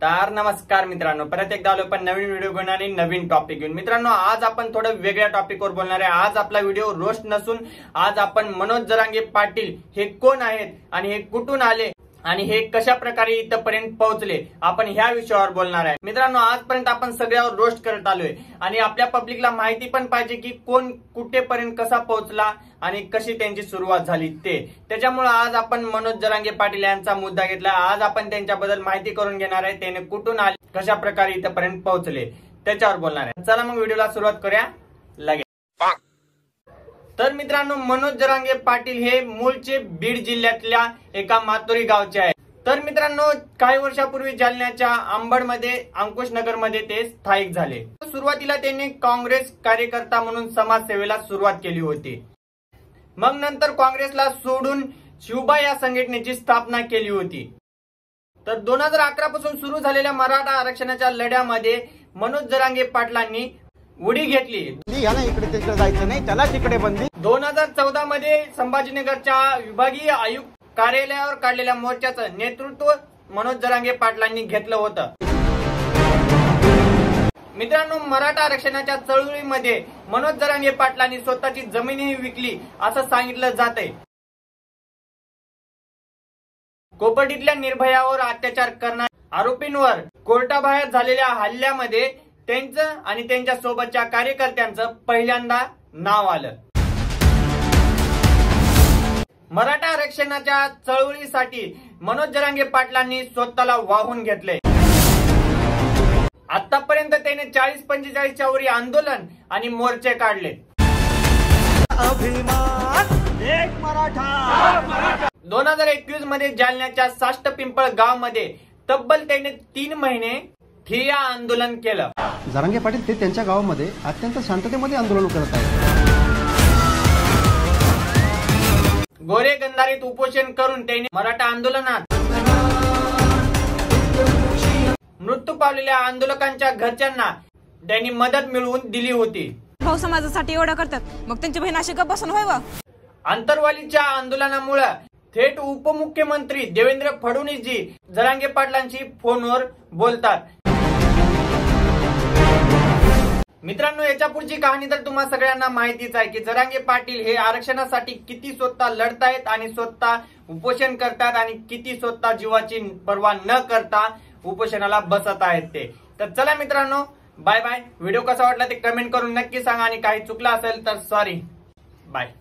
तर नमस्कार मित्रांनो, परत एकदा आलो पण नवीन व्हिडिओ घेऊन आणि नवीन टॉपिक घेऊन। मित्रांनो, आज आपण थोडं वेगळ्या टॉपिकवर बोलणार आहे। आज आपला व्हिडिओ रोस्ट नसून आज आपण मनोज जरांगे पाटील हे कोण आहेत आणि हे कुठून आले आणि हे कशा प्रकारे इथपर्यंत पोहोचले, आपण ह्या विषयावर बोलणार आहे। मित्रांनो, आजपर्यंत आपण सगळ्यावर रोस्ट करत आलोय आणि आपल्या पब्लिकला माहिती पण पाहिजे की कोण कुठेपर्यंत कसा पोहोचला आणि कशी त्यांची सुरुवात झाली ते। त्याच्यामुळे आज आपण मनोज जरांगे पाटील यांचा मुद्दा घेतला। आज आपण त्यांच्याबद्दल माहिती करून घेणार आहे, त्याने कुठून आले, कशा प्रकारे इथपर्यंत पोहोचले त्याच्यावर बोलणार आहे। चला मग व्हिडिओला सुरुवात करूया लगेच। तर मित्रांनो, मनोज जरांगे पाटील हे मूळचे बीड जिल्ह्यातल्या एका मातोरी गावचे आहे। तर मित्रांनो, काही वर्षापूर्वी जालन्याच्या अंबडमध्ये अंकुशनगर मध्ये ते स्थायिक झाले। सुरुवातीला त्यांनी काँग्रेस कार्यकर्ता म्हणून समाजसेवेला सुरुवात केली होती। मग नंतर काँग्रेसला सोडून शिवबा या संघटनेची स्थापना केली होती। तर 2011 पासून सुरू झालेल्या मराठा आरक्षणाच्या लढ्यामध्ये मनोज जरांगे पाटलांनी उडी घेतली। इकडे तिकडे जायचं नाही, त्याला तिकडे बंदी। 2014 मध्ये संभाजीनगरच्या विभागीय आयुक्त कार्यालयावर काढलेल्या मोर्चाचं नेतृत्व मनोज जरांगे पाटलांनी घेतलं होतं। मित्रांनो, मराठा आरक्षणाच्या चळवळीमध्ये मनोज जरांगे पाटलांनी स्वतःची जमीनही विकली असं सांगितलं जातंय। कोपर्डीतल्या निर्भयावर अत्याचार करणाऱ्या आरोपींवर कोर्टाबाहेर झालेल्या हल्ल्यामध्ये त्यांचं आणि त्यांच्या सोबतच्या कार्यकर्त्यांचं पहिल्यांदा नाव आलं। मराठा आरक्षणाच्या चळवळीसाठी मनोज जरांगे पाटलांनी स्वतःला वाहून घेतले। आतापर्यंत त्याने 40-45च्या वरी आंदोलन आणि मोर्चे काढले। अभिमान एक मराठा। 2021 मध्ये जालन्याच्या साष्ट पिंपळ गाव मध्ये तब्बल त्याने 3 महिने ठिय्या आंदोलन केलं। जरांगे पाटील ते त्यांच्या गावामध्ये अत्यंत शांततेमध्ये आंदोलन करत आहेत। गोरे गंधारीत उपोषण करून त्यांनी मराठा आंदोलनात मृत्यू पावलेल्या आंदोलकांच्या घरच्यांना त्यांनी मदत मिळवून दिली होती। भाऊ समाजासाठी एवढं करतात, मग त्यांची बहीण अशी गप्प बसून व्हावं। आंतरवालीच्या आंदोलनामुळे थेट उपमुख्यमंत्री देवेंद्र फडणवीसजी जरांगे पाटलांशी फोनवर बोलतात। मित्रांनो, याच्या पुढची कहाणी तर तुम्हा सगळ्यांना माहितीच आहे की जरांगे पाटील हे आरक्षणासाठी किती स्वतः लढतायत आणि स्वतः उपोषण करतात आणि किती स्वतः जीवाची पर्वा न करता उपोषणाला बसत आहेत ते। तर चला मित्रांनो, बाय बाय। व्हिडिओ कसा वाटला ते कमेंट करून नक्की सांगा आणि काही चुकलं असेल तर सॉरी, बाय।